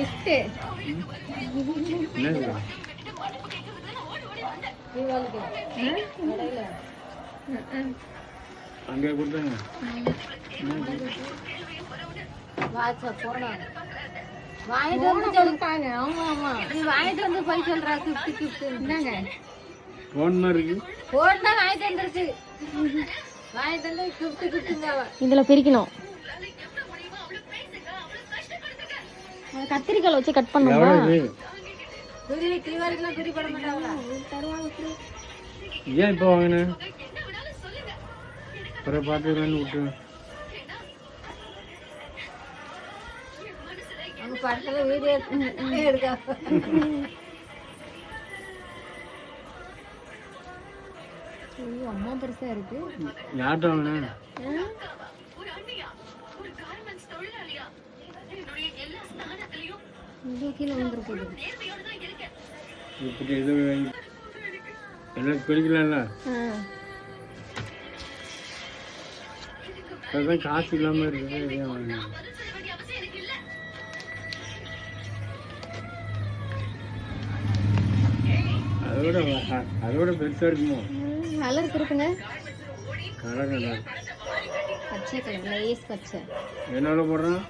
gift. என்னது தீபாவளிக்கு கடையில அங்கே கொடுத்தாங்க வாட்ஸ்அப் போனோம் வாங்கிட்டு வந்து சொல்லிட்டாங்க. ஆமா ஆமா நீ வாங்கிட்டு வந்து போய் சொல்றா கிஃப்ட் என்னங்க ஃபோன் மாதிரி இருக்கு. போன் தான் வாங்கிட்டு வந்துருச்சு. வாங்கிட்டு வந்து கிஃப்ட்டுங்க. இதுல பிரிக்கணும். கத்திரிக்காய் வச்சு கட் பண்ணுமா? எவ்வளவு இது? துரி தீபாவளிக்குலாம் துரி போட மாட்டாங்களா? தருவாங்க. ஏன் இப்போ வாங்கினேன்? அப்புறம் பார்த்துக்கலான்னு விட்டு அவங்க படத்துல வீடியோ எடுக்க அம்மா பெருசா இருக்கு. யார்கிட்ட வாங்கினேன்? கீழே வந்துருக்கு. இப்படி இது எல்லாம் பிரிக்கலாம்ல. அதுதான் காசு இல்லாமல் இருக்குது. இதையும் வாங்கினேன். அதோட பெருசாக இருக்குமோ? கலர் இருக்குங்க. கலர் நல்லா பச்சை கலர் லேஸ் பச்சை. என்னோட போடுறான்?